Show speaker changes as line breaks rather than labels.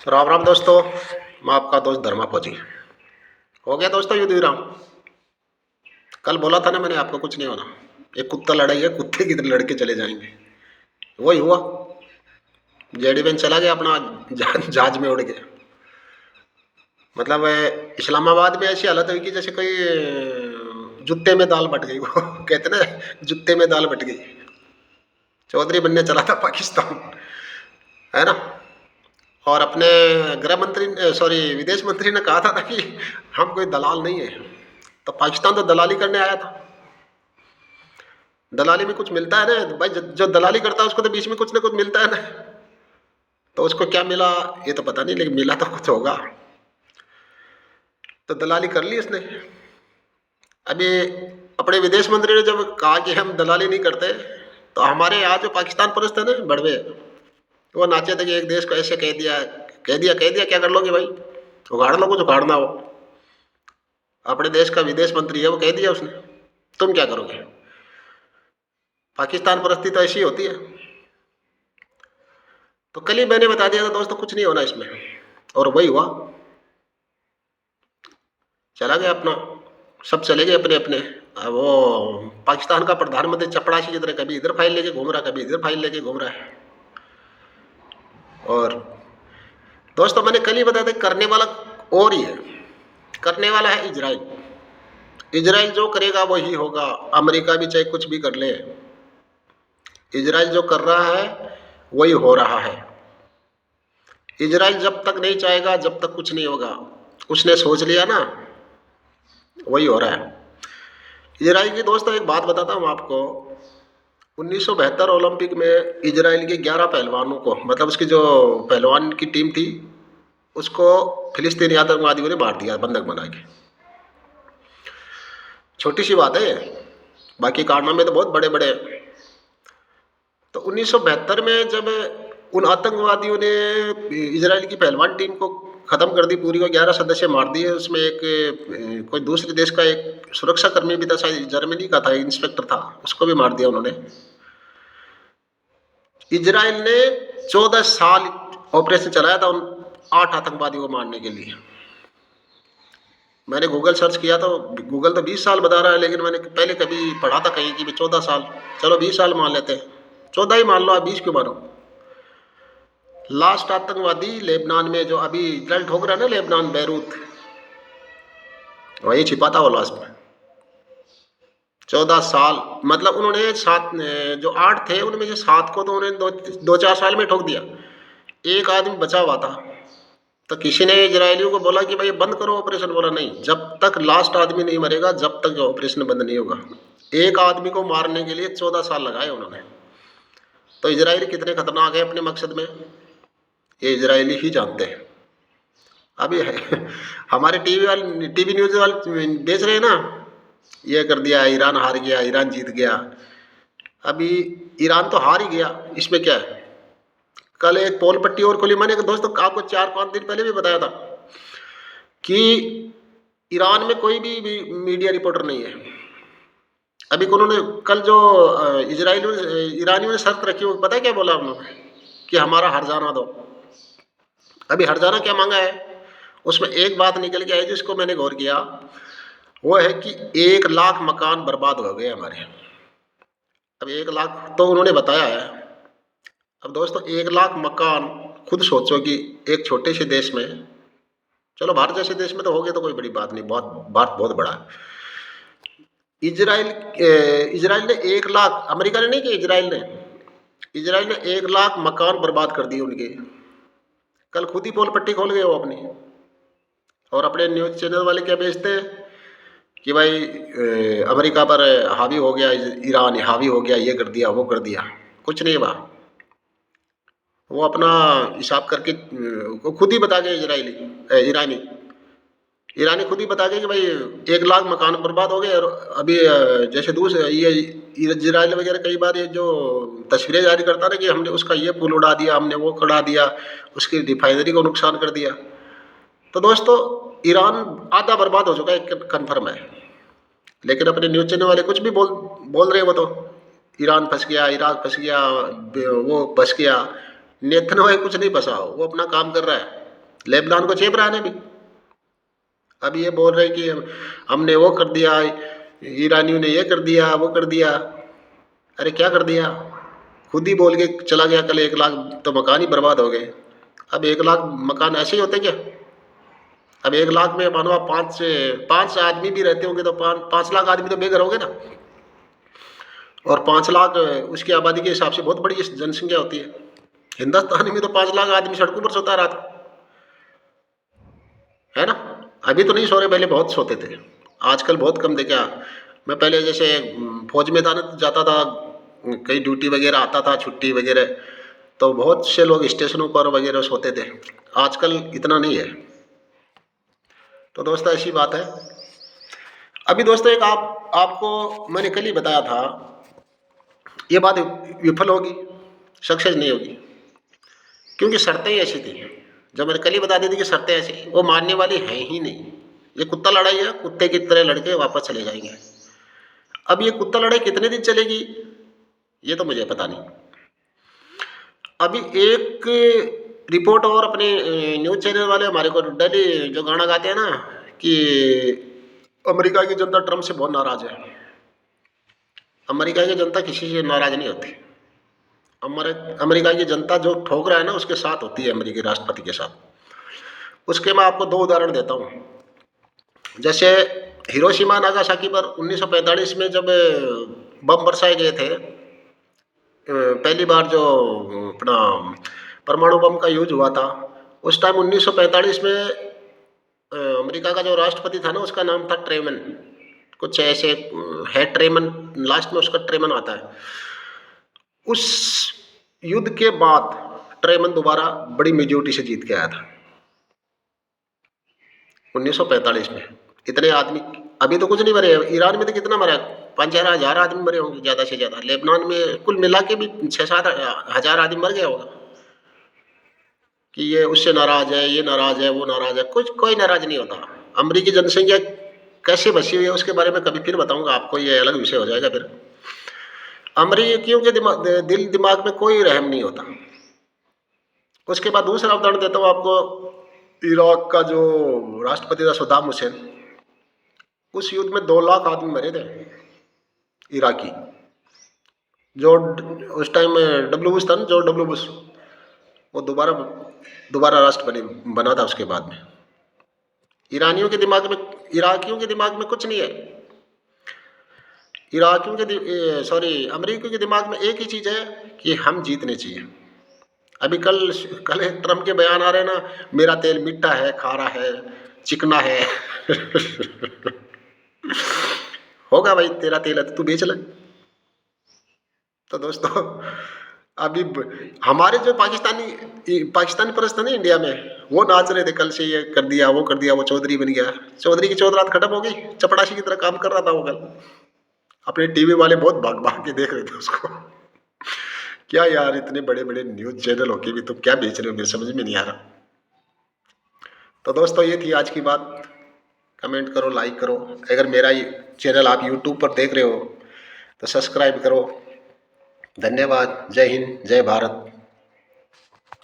राम राम दोस्तों। मैं आपका दोस्त धर्मा फौजी। हो गया दोस्तों युद्ध विराम। कल बोला था ना मैंने आपको कुछ नहीं होना। एक कुत्ता लड़ाई है, कुत्ते की तरह लड़के चले जाएंगे। वही हुआ। जेडी बेन चला गया अपना जहाज में उड़ के। मतलब इस्लामाबाद में ऐसी हालत हुई कि जैसे कोई जूते में दाल बट गई वो कहते ना, जूते में दाल बट गई। चौधरी बनने चला था पाकिस्तान, है ना। और अपने गृह मंत्री सॉरी विदेश मंत्री ने कहा था कि हम कोई दलाल नहीं है। तो पाकिस्तान तो दलाली करने आया था। दलाली में कुछ मिलता है ना भाई, जो दलाली करता है उसको तो बीच में कुछ ना कुछ मिलता है ना। तो उसको क्या मिला ये तो पता नहीं, लेकिन मिला तो कुछ होगा। तो दलाली कर ली उसने। अभी अपने विदेश मंत्री ने जब कहा कि हम दलाली नहीं करते, तो हमारे यहाँ जो पाकिस्तान पुलिस थे ना बड़वे, वो नाचे थे कि एक देश को ऐसे कह दिया कह दिया कह दिया, क्या कर लोगे भाई, उगाड़ लो कुछ उगाड़ना हो। अपने देश का विदेश मंत्री है, वो कह दिया उसने, तुम क्या करोगे। पाकिस्तान परिस्थिति तो ऐसी होती है। तो कल ही मैंने बता दिया था दोस्तों, कुछ नहीं होना इसमें। और वही हुआ। चला गया अपना, सब चले गए अपने अपने। अब वो पाकिस्तान का प्रधानमंत्री चपड़ासी की तरह कभी इधर फाइल लेके घूम रहा, कभी इधर फाइल लेके घूम रहा है। और दोस्तों मैंने कल ही बताया था, करने वाला और ही है। करने वाला है इजराइल। इजराइल जो करेगा वही होगा। अमेरिका भी चाहे कुछ भी कर ले, इजराइल जो कर रहा है वही हो रहा है। इजराइल जब तक नहीं चाहेगा जब तक कुछ नहीं होगा। उसने सोच लिया ना, वही हो रहा है। इजराइल की दोस्तों एक बात बताता हूँ आपको। 1972 ओलंपिक में इजराइल के 11 पहलवानों को, मतलब उसकी जो पहलवान की टीम थी, उसको फिलिस्तीनी आतंकवादियों ने मार दिया बंधक बना के। छोटी सी बात है, बाकी कारनामे तो बहुत बड़े बड़े हैं। तो 1972 में जब उन आतंकवादियों ने इजराइल की पहलवान टीम को ख़त्म कर दी पूरी, को 11 सदस्य मार दिए। उसमें एक कोई दूसरे देश का एक सुरक्षा कर्मी भी था, शायद जर्मनी का था, इंस्पेक्टर था, उसको भी मार दिया उन्होंने। इजराइल ने 14 साल ऑपरेशन चलाया था उन 8 आतंकवादियों को मारने के लिए। मैंने गूगल सर्च किया तो गूगल तो 20 साल बता रहा है, लेकिन मैंने पहले कभी पढ़ा था कहीं कि 14 साल। चलो 20 साल मान लेते हैं, 14 ही मान लो, आप 20 क्यों मानो। लास्ट आतंकवादी लेबनान में जो अभी इजराइल ठोक रहा है ना, लेबनान बैरूत, वही छिपा था वो लास्ट में। 14 साल मतलब उन्होंने 7, जो 8 थे उनमें से 7 को तो उन्होंने 2-4 साल में ठोक दिया। एक आदमी बचा हुआ था। तो किसी ने इजरायलियों को बोला कि भाई बंद करो ऑपरेशन। बोला नहीं, जब तक लास्ट आदमी नहीं मरेगा जब तक ऑपरेशन बंद नहीं होगा। एक आदमी को मारने के लिए 14 साल लगाए उन्होंने। तो इजराइल कितने खतरनाक है अपने मकसद में, ये इजरायली ही जानते हैं। अभी हमारे टीवी न्यूज़ वाले बेच रहे हैं ना, ये कर दिया, ईरान हार गया, ईरान जीत गया। अभी ईरान तो हार ही गया, इसमें क्या है। कल एक पोल पट्टी और खुली, मैंने दोस्तों आपको 4-5 दिन पहले भी बताया था कि ईरान में कोई भी मीडिया रिपोर्टर नहीं है। अभी उन्होंने कल जो ईरानियों ने शर्त रखी, वो पता है क्या बोला उन्होंने, कि हमारा हर्जाना दो। अभी हर्जाना क्या मांगा है, उसमें एक बात निकल के आई जिसको मैंने गौर किया, वो है कि 1 लाख मकान बर्बाद हो गए हमारे। अब 1 लाख तो उन्होंने बताया है। अब दोस्तों 1 लाख मकान, खुद सोचो कि एक छोटे से देश में, चलो भारत जैसे देश में तो हो गया तो कोई बड़ी बात नहीं, बात बहुत बड़ा है। इजराइल ने 1 लाख, अमेरिका ने नहीं कि इजराइल ने 1 लाख मकान बर्बाद कर दिए उनके। कल खुद ही पोल पट्टी खोल गए वो अपनी। और अपने न्यूज़ चैनल वाले क्या बेचते हैं कि भाई अमेरिका पर हावी हो गया, ईरान हावी हो गया, ये कर दिया वो कर दिया। कुछ नहीं हुआ। वो अपना हिसाब करके वो खुद ही बता गए, ईरानी खुद ही बता गए कि भाई 1 लाख मकान बर्बाद हो गए। और अभी जैसे दूसरे ये इजराइल वगैरह कई बार ये जो तस्वीरें जारी करता ना कि हमने उसका ये पुल उड़ा दिया, हमने वो उड़ा दिया, उसकी रिफाइनरी को नुकसान कर दिया। तो दोस्तों ईरान आधा बर्बाद हो चुका है, कन्फर्म है। लेकिन अपने न्यूज़ चैनल वाले कुछ भी बोल रहे हैं। वो तो ईरान फंस गया, इराक फंस गया, वो फंस गया। नेतन्याहू कुछ नहीं फंसा, वो अपना काम कर रहा है। लेबनान को चेप रहा है भी। अब ये बोल रहे कि हमने वो कर दिया, ईरानियों ने ये कर दिया, वो कर दिया। अरे क्या कर दिया? खुद ही बोल के चला गया कल 1 लाख तो मकान ही बर्बाद हो गए। अब 1 लाख मकान ऐसे ही होते क्या? अब 1 लाख में मानो आप 5 आदमी भी रहते होंगे तो 5 लाख आदमी तो बेघर होंगे ना। और 5 लाख उसकी आबादी के हिसाब से बहुत बड़ी जनसंख्या होती है। हिंदुस्तान में तो 5 लाख आदमी सड़कों पर सोता है रात को, है ना। अभी तो नहीं सो रहे, पहले बहुत सोते थे, आजकल बहुत कम थे। क्या मैं पहले जैसे फौज में जाता था, कहीं ड्यूटी वगैरह आता था, छुट्टी वगैरह, तो बहुत से लोग स्टेशनों पर वगैरह सोते थे। आजकल इतना नहीं है। तो दोस्तों ऐसी बात है। अभी दोस्तों एक आपको मैंने कल ही बताया था, ये बात विफल होगी, सक्सेस नहीं होगी, क्योंकि शर्तें ही ऐसी थी। जब मैंने कल ही बता दी थी कि शर्तें ऐसी, वो मानने वाली है ही नहीं। ये कुत्ता लड़ाई है, कुत्ते की तरह लड़के वापस चले जाएंगे। अब ये कुत्ता लड़ाई कितने दिन चलेगी ये तो मुझे पता नहीं। अभी एक रिपोर्ट और अपने न्यूज़ चैनल वाले हमारे को डेली जो गाना गाते हैं ना कि अमेरिका की जनता ट्रम्प से बहुत नाराज है। अमेरिका की जनता किसी से नाराज नहीं होती। अमेरिका की जनता जो ठोक रहा है ना उसके साथ होती है, अमेरिकी राष्ट्रपति के साथ। उसके मैं आपको 2 उदाहरण देता हूँ। जैसे हिरोशिमा नागासाकी पर 1945 में जब बम बरसाए गए थे, पहली बार जो अपना परमाणु बम का यूज हुआ था, उस टाइम 1945 में अमेरिका का जो राष्ट्रपति था ना उसका नाम था ट्रेमन, कुछ ऐसे है ट्रेमन, लास्ट में उसका ट्रेमन आता है। उस युद्ध के बाद ट्रेमन दोबारा बड़ी मेजोरिटी से जीत के आया था 1945 में। इतने आदमी अभी तो कुछ नहीं मरे। ईरान में तो कितना मरा, 5-4 हज़ार आदमी मरे होंगे ज़्यादा से ज़्यादा। लेबनान में कुल मिला के भी 6-7 हज़ार आदमी मर गया होगा। कि ये उससे नाराज है, ये नाराज है, वो नाराज है, कुछ कोई नाराज नहीं होता। अमरीकी जनसंख्या कैसे बसी हुई है उसके बारे में कभी फिर बताऊंगा आपको, ये अलग विषय हो जाएगा फिर। अमरीकियों के दिल दिमाग में कोई रहम नहीं होता। उसके बाद दूसरा उदाहरण देता हूँ आपको, इराक का जो राष्ट्रपति था सद्दाम हुसैन, उस युद्ध में 2 लाख आदमी मरे थे इराकी। जो उस टाइम डब्ल्यू बुश था ना, जॉर्ज डब्ल्यू बुश, वो दोबारा राष्ट्रपति बना था उसके बाद में। ईरानियों के दिमाग में, इराकियों के दिमाग में कुछ नहीं है। अमेरिकियों के दिमाग में एक ही चीज़ है कि हम जीतने चाहिए। अभी कल ट्रम्प के बयान आ रहे हैं ना, मेरा तेल मीठा है, खारा है, चिकना है। होगा भाई, तेरा तेल है तो तू बेच ले। तो दोस्तों अभी हमारे जो पाकिस्तानी परस्त है ना इंडिया में, वो नाच रहे थे कल से, ये कर दिया, वो कर दिया, वो चौधरी बन गया। चौधरी की चौधरात खत्म हो गई, चपड़ासी की तरह काम कर रहा था वो कल। अपने टीवी वाले बहुत भाग भाग के देख रहे थे उसको। क्या यार, इतने बड़े बड़े न्यूज़ चैनल होके भी तुम क्या बेच रहे हो, मेरे समझ में नहीं आ रहा। तो दोस्तों ये थी आज की बात। कमेंट करो, लाइक करो। अगर मेरा चैनल आप यूट्यूब पर देख रहे हो तो सब्सक्राइब करो। धन्यवाद। जय हिंद, जय भारत।